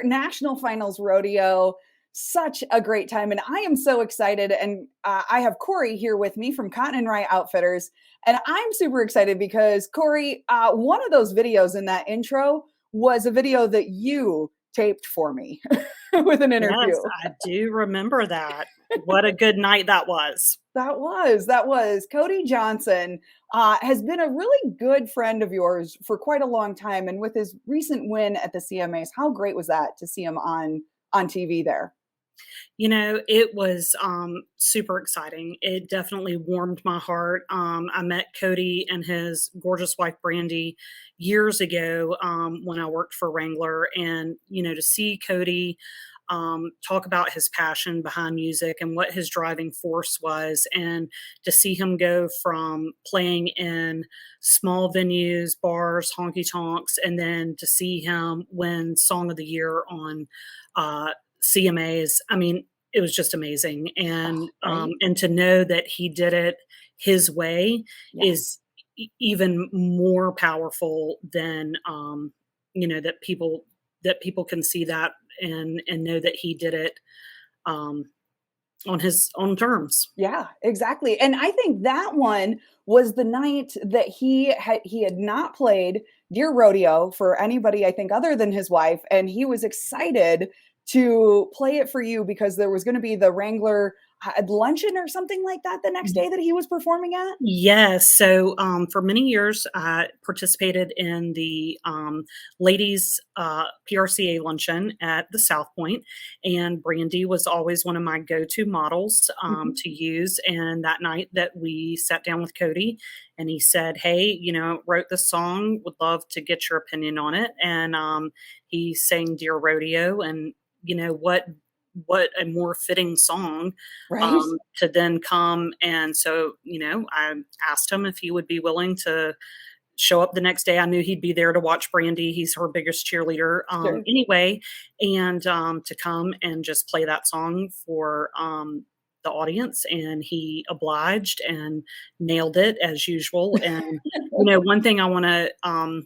national finals rodeo. Such a great time. And I am so excited. And I have Korrie here with me from Cotton Rye Outfitters. And I'm super excited because Korrie, one of those videos in that intro was a video that you taped for me with an interview. Yes, I do remember that. What a good night that was. That was Cody Johnson has been a really good friend of yours for quite a long time. And with his recent win at the CMAs, how great was that to see him on TV there? It was super exciting. It definitely warmed my heart. I met Cody and his gorgeous wife, Brandy, years ago when I worked for Wrangler. And, to see Cody talk about his passion behind music and what his driving force was, and to see him go from playing in small venues, bars, honky tonks, and then to see him win Song of the Year on CMAs. I mean, it was just amazing. And Right? And to know that he did it his way Yeah. is even more powerful than that people can see that and know that he did it um, on his own terms. Yeah, exactly. And I think that one was the night that he had not played Deer Rodeo for anybody, I think, other than his wife, and he was excited to play it for you because there was going to be the Wrangler luncheon or something like that the next day that he was performing at. Yes. So for many years, I participated in the ladies' PRCA luncheon at the South Point, and Brandy was always one of my go-to models Mhm. to use. And that night that we sat down with Cody, and he said, "Hey, wrote this song. Would love to get your opinion on it." And he sang "Dear Rodeo," and what a more fitting song Right? to then come. And so, I asked him if he would be willing to show up the next day. I knew he'd be there to watch Brandy. He's her biggest cheerleader Sure. anyway. And to come and just play that song for the audience. And he obliged and nailed it as usual. And, one thing I want to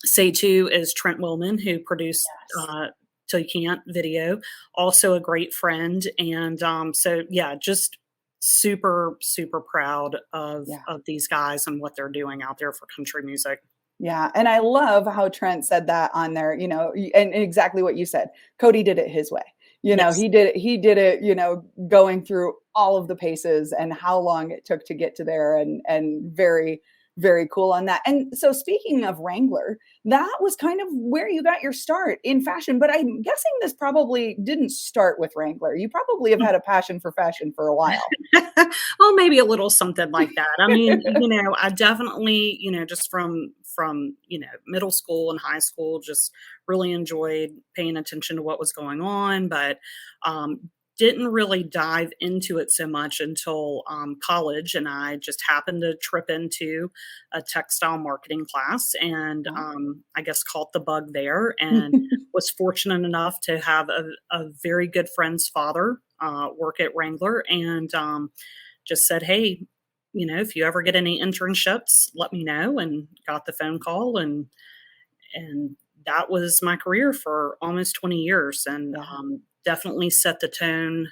say too is Trent Willman, who produced Yes. Till You Can't video, also a great friend. And so, yeah, just super, super proud Yeah. of these guys and what they're doing out there for country music. Yeah, and I love how Trent said that on there, and exactly what you said. Cody did it his way. Yes. He did it, going through all of the paces and how long it took to get to there, and very, very cool on that. And so speaking of Wrangler, that was kind of where you got your start in fashion, but I'm guessing this probably didn't start with Wrangler. You probably have had a passion for fashion for a while. Well, maybe a little something like that. I mean, I definitely, just from middle school and high school, just really enjoyed paying attention to what was going on, but didn't really dive into it so much until college. And I just happened to trip into a textile marketing class, and I guess caught the bug there, and was fortunate enough to have a very good friend's father work at Wrangler, and just said, "Hey, if you ever get any internships, let me know." And got the phone call, and that was my career for almost 20 years, and Yeah. definitely set the tone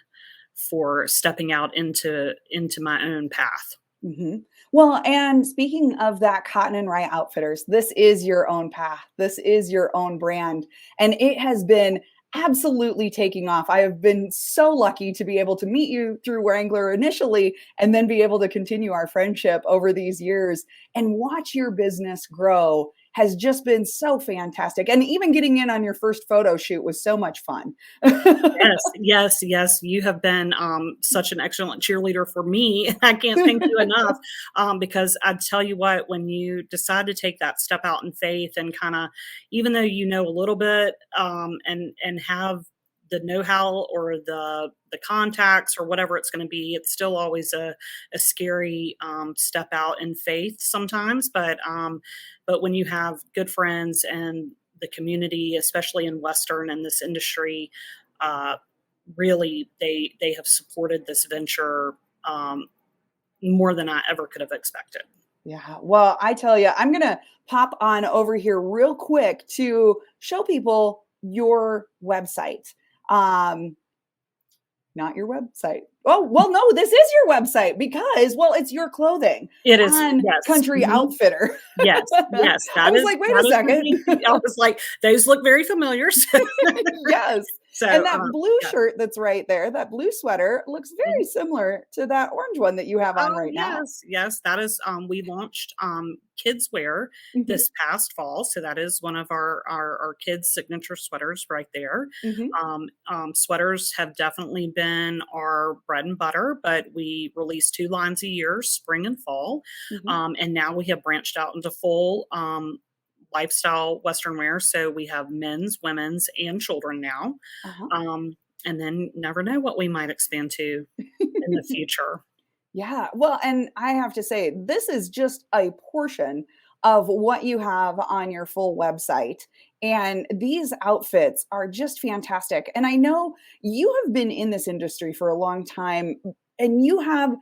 for stepping out into my own path. Mhm. Well, and speaking of that, Cotton and Rye Outfitters, this is your own path. This is your own brand, and it has been absolutely taking off. I have been so lucky to be able to meet you through Wrangler initially, and then be able to continue our friendship over these years and watch your business grow has just been so fantastic. And even getting in on your first photo shoot was so much fun. Yes, yes, yes. You have been such an excellent cheerleader for me. I can't thank you enough, because I tell you what, when you decide to take that step out in faith and kind of, even though you know a little bit and have the know-how or the contacts or whatever it's going to be, it's still always a scary step out in faith sometimes. But when you have good friends and the community, especially in Western and this industry, uh, really they have supported this venture more than I ever could have expected. Yeah. Well, I tell you, I'm going to pop on over here real quick to show people your website. Um, Not your website. Oh, well, no, this is your website because, well, it's your clothing It is, on yes. Country Mhm. Outfitter. Yes, yes, I was like, wait a that is what second. we I was like, "Those look very familiar." Yes. And So, that blue yeah. shirt that's right there, that blue sweater looks very Mhm. similar to that orange one that you have on Oh, right now. yes, yes, that is, we launched, kids wear Mhm, this past fall, so that is one of our kids' signature sweaters right there. mhm, Sweaters have definitely been our bread and butter, but we release 2 lines a year, spring and fall, mhm. and now we have branched out into full, lifestyle Western wear, so we have men's, women's, and children now, Uh-huh. um, and then never know what we might expand to in the future. Yeah, well, and I have to say, this is just a portion of what you have on your full website. And these outfits are just fantastic. And I know you have been in this industry for a long time, and you have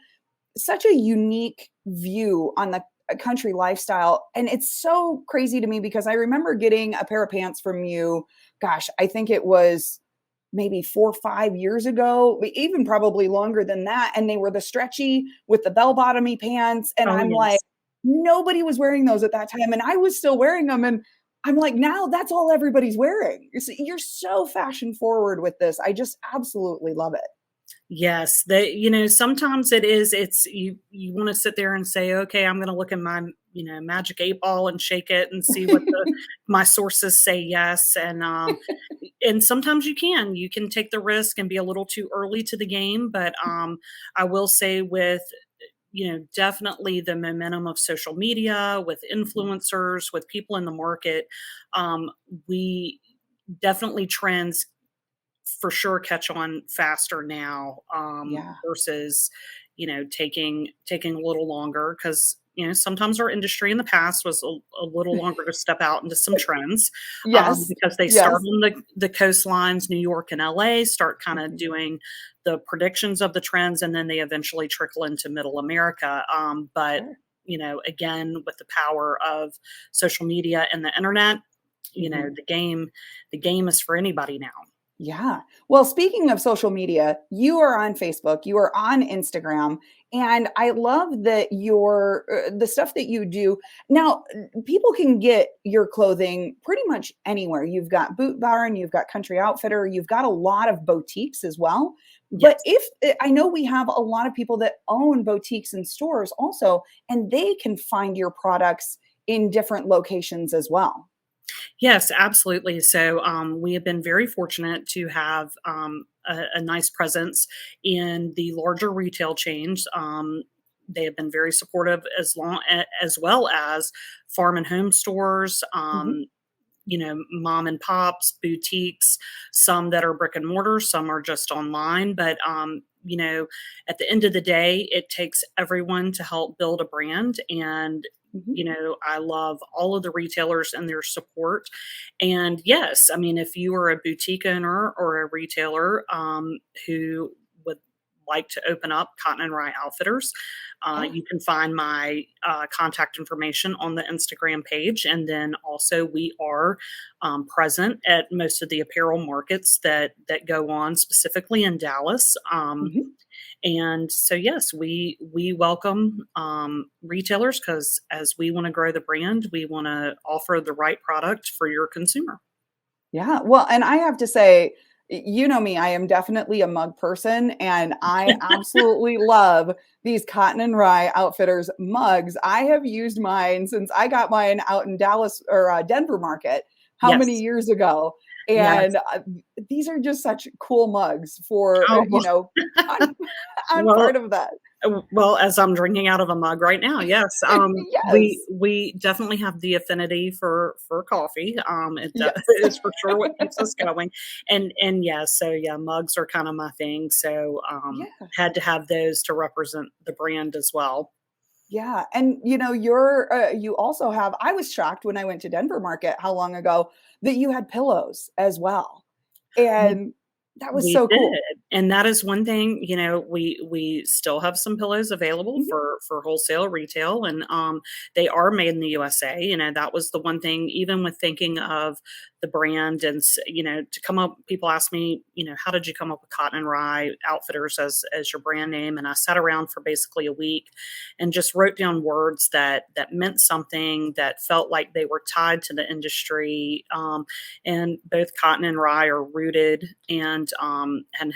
such a unique view on the country lifestyle. And it's so crazy to me because I remember getting a pair of pants from you. Gosh, I think it was maybe 4 or 5 years ago, even probably longer than that, and they were the stretchy with the bell-bottomy pants, and Oh, I'm like, yes. nobody was wearing those at that time, and I was still wearing them, and I'm like, now that's all everybody's wearing. You're so fashion forward with this. I just absolutely love it. Yes, sometimes it's you wanna sit there and say, "Okay, I'm gonna look at my, magic 8 ball and shake it and see what the my sources say yes," and sometimes you can take the risk and be a little too early to the game, but, I will say with, definitely the momentum of social media, with influencers, with people in the market, um, we definitely trends for sure catch on faster now, Yeah. versus taking a little longer because sometimes our industry in the past was a little longer to step out into some trends, Yes. because they start Yes. on the coastlines, New York and LA, start kind of Mhm. doing the predictions of the trends, and then they eventually trickle into Middle America. But Sure. again, with the power of social media and the internet, Mhm. the game is for anybody now. Yeah. Well, speaking of social media, you are on Facebook, you are on Instagram, and I love that the stuff that you do. Now, people can get your clothing pretty much anywhere. You've got Boot Barn, you've got Country Outfitter, you've got a lot of boutiques as well. But Yes. if I know we have a lot of people that own boutiques and stores also, and they can find your products in different locations as well. Yes, absolutely. So we have been very fortunate to have a nice presence in the larger retail chains. They have been very supportive as well as farm and home stores. Mhm. Mom and pops, boutiques, some that are brick and mortar, some are just online. But, at the end of the day, it takes everyone to help build a brand. And, Mhm. I love all of the retailers and their support. And yes, I mean, if you are a boutique owner or a retailer who would like to open up Cotton and Rye Outfitters, Yeah. you can find my contact information on the Instagram page. And then also, we are present at most of the apparel markets that go on, specifically in Dallas. Mhm. And so, yes, we welcome retailers because as we want to grow the brand, we want to offer the right product for your consumer. Yeah, well, and I have to say, you know me, I am definitely a mug person, and I absolutely love these Cotton and Rye Outfitters mugs. I have used mine since I got mine out in Dallas or Denver market how many Yes, years ago, yes. and these are just such cool mugs for Oh, on on well, part of that. well, as I'm drinking out of a mug right now, yes, we Yes, we definitely have the affinity for coffee. yes, It is for sure what keeps us going, and yeah, so yeah, mugs are kind of my thing. So yeah. had to have those to represent the brand as well. Yeah, and you also have I was shocked when I went to Denver market how long ago that you had pillows as well. We And That was We so did, cool. and that is one thing, we still have some pillows available Mhm. for wholesale retail, and, they are made in the USA. That was the one thing, even with thinking of the brand and to come up, people ask me, "How did you come up with Cotton and Rye Outfitters as your brand name?" And I sat around for basically a week and just wrote down words that meant something, that felt like they were tied to the industry, and both cotton and rye are rooted and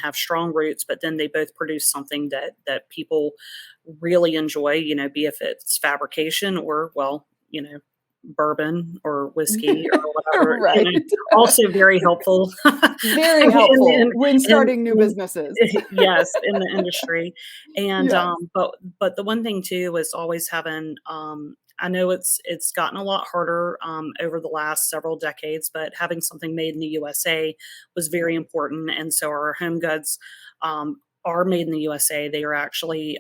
have strong roots, but then they both produce something that people really enjoy, be if it's fabrication or, well, bourbon or whiskey or whatever, Right. also very helpful Very in, helpful in, when in, starting new in businesses. yes, in the industry. And Yes. but the one thing too is always having, I know it's gotten a lot harder over the last several decades, but having something made in the USA was very important. And so our home goods are made in the USA. They are actually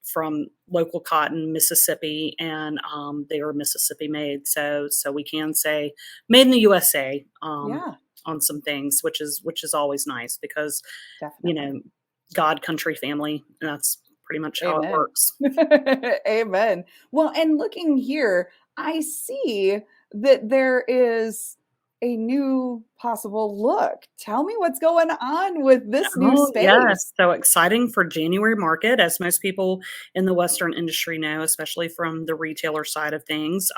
from local cotton, Mississippi, and they are Mississippi made. So we can say made in the USA. Yeah, On some things, which is always nice because, you definitely. know, God, country, family, and that's pretty much how it Amen. works. Amen. Well, and looking here, I see that there is a new possible look. Tell me what's going on with this new Oh, space. yes. So exciting for January market, as most people in the Western industry know, especially from the retailer side of things.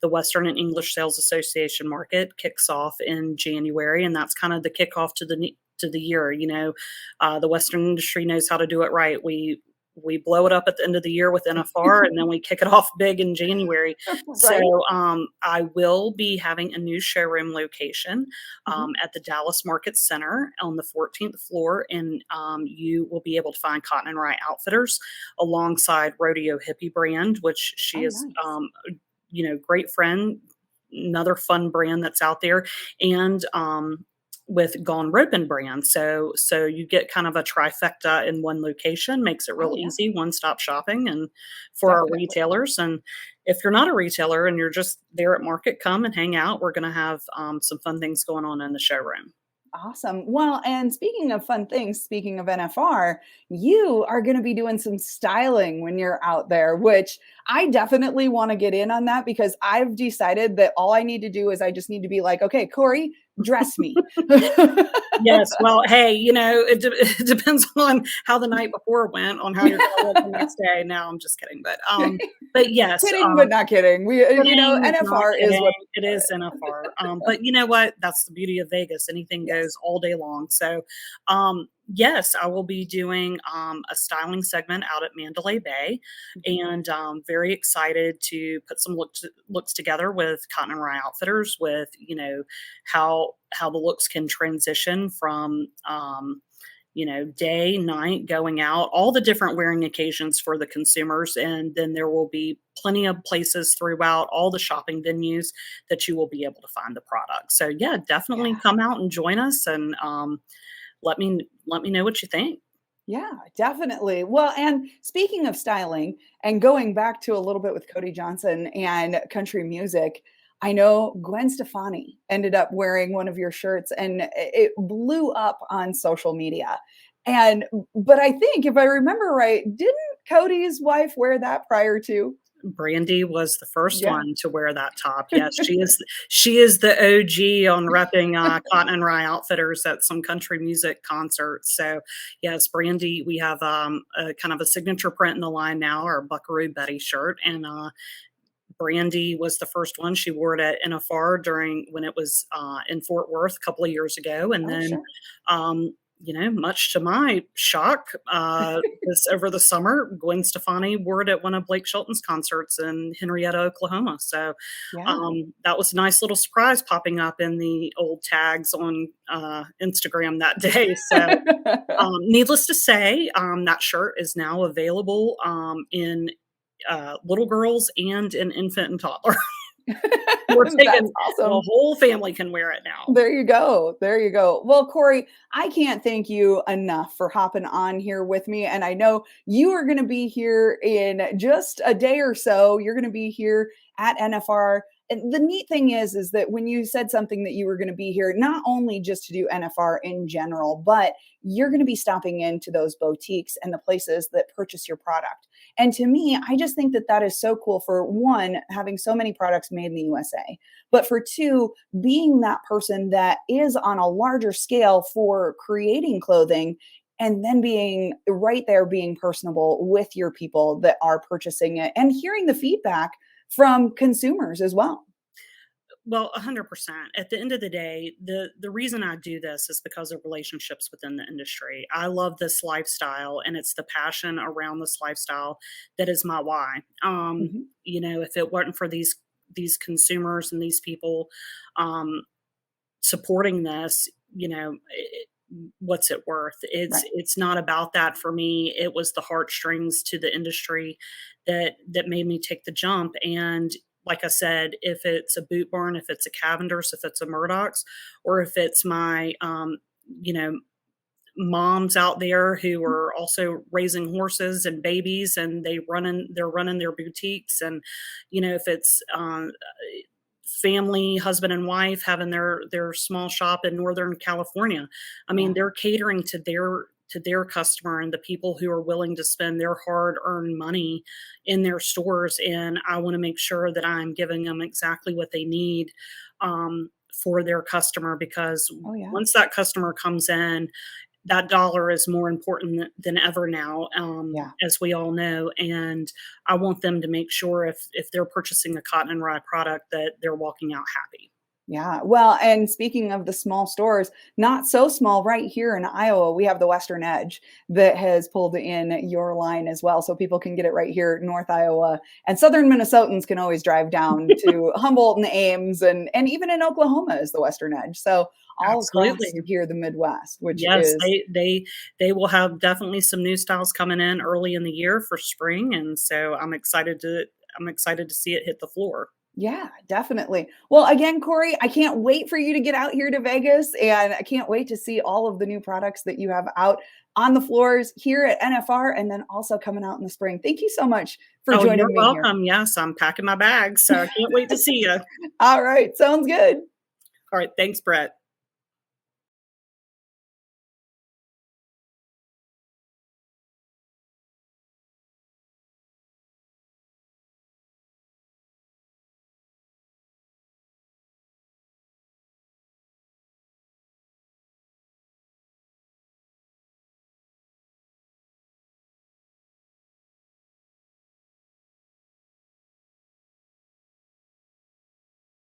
The Western and English Sales Association market kicks off in January, and that's kind of the kickoff to the year. The Western industry knows how to do it right. We blow it up at the end of the year with NFR, and then we kick it off big in January. So Right? I will be having a new showroom location Mhm. at the Dallas Market Center on the 14th floor, and you will be able to find Cotton and Rye Outfitters alongside Rodeo Hippie brand, which she Oh, is, nice. great friend, another fun brand that's out there, and with Gone Ropin' brand. So you get kind of a trifecta in one location, makes it real Oh, yeah, easy, one-stop shopping and for our definitely. retailers. And if you're not a retailer and you're just there at market, come and hang out. We're gonna have some fun things going on in the showroom. Awesome. Well, and speaking of fun things, speaking of NFR, you are going to be doing some styling when you're out there, which I definitely want to get in on that because I've decided that all I need to do is I just need to be like, okay, Korrie, dress me. Yes, well, hey, it depends on how the night before went, on how you're gonna look the next day. No, I'm just kidding, but yes, Kidding, but not kidding. kidding, not NFR is kidding. what. It is NFR. But you know what? That's the beauty of Vegas. Anything Yes. goes all day long. So, yes, I will be doing a styling segment out at Mandalay Bay, Mhm. and very excited to put some looks together with Cotton and Rye Outfitters, with how the looks can transition from day, night, going out, all the different wearing occasions for the consumers. And then there will be plenty of places throughout all the shopping venues that you will be able to find the product. So yeah, Yeah. definitely come out and join us, and let me know what you think. Yeah, definitely. Well, and speaking of styling and going back to a little bit with Cody Johnson and country music, I know Gwen Stefani ended up wearing one of your shirts and it blew up on social media. And but I think if I remember right, didn't Cody's wife wear that prior to? Brandy was the first Yeah. one to wear that top. Yes, she is the OG on repping Cotton and Rye Outfitters at some country music concerts. So yes, Brandy, we have a kind of a signature print in the line now, our Buckaroo Betty shirt, and Brandy was the first one. She wore it at NFR during when it was in Fort Worth a couple of years ago, and Oh, then, sure. much to my shock, this over the summer, Gwen Stefani wore it at one of Blake Shelton's concerts in Henrietta, Oklahoma. So Yeah. that was a nice little surprise popping up in the old tags on Instagram that day. So needless to say, that shirt is now available in little girls and an infant and toddler. We're That's taking the awesome. whole family can wear it now. There you go. There you go. Well, Korrie, I can't thank you enough for hopping on here with me. And I know you are going to be here in just a day or so. You're going to be here at NFR. And the neat thing is that when you said something that you were going to be here, not only just to do NFR in general, but you're going to be stopping into those boutiques and the places that purchase your product. And to me, I just think that that is so cool for one, having so many products made in the USA, but for two, being that person that is on a larger scale for creating clothing and then being right there, being personable with your people that are purchasing it and hearing the feedback from consumers as well. Well, 100%. At the end of the day, the reason I do this is because of relationships within the industry. I love this lifestyle, and it's the passion around this lifestyle that is my why. Mhm. If it weren't for these consumers and these people um, supporting this, what's it worth? Right. It's not about that for me. It was the heartstrings to the industry that made me take the jump. And like I said, if it's a Boot Barn, if it's a Cavender's, if it's a Murdoch's, or if it's my you know moms out there who are also raising horses and babies, and they're running their boutiques, and if it's family, husband and wife having their small shop in Northern California. I mean, Yeah. they're catering to their customer and the people who are willing to spend their hard-earned money in their stores, and I want to make sure that I'm giving them exactly what they need for their customer, because Oh, yeah. once that customer comes in, that dollar is more important than ever now, Yeah. as we all know. And I want them to make sure if they're purchasing a Cotton and Rye product that they're walking out happy. Yeah. Well, and speaking of the small stores, not so small right here in Iowa, we have the Western Edge that has pulled in your line as well. So people can get it right here, North Iowa. And Southern Minnesotans can always drive down to Humboldt and Ames, and even in Oklahoma is the Western Edge. So all across Absolutely. here, the Midwest, which Yes, is, they will have definitely some new styles coming in early in the year for spring, and so I'm excited to see it hit the floor. yeah, definitely. Well, again, Korrie, I can't wait for you to get out here to Vegas, and I can't wait to see all of the new products that you have out on the floors here at NFR and then also coming out in the spring. Thank you so much for Oh, you're joining me here. welcome. Yes, I'm packing my bags, so I can't wait to see you. All right, sounds good. All right, thanks, Brett.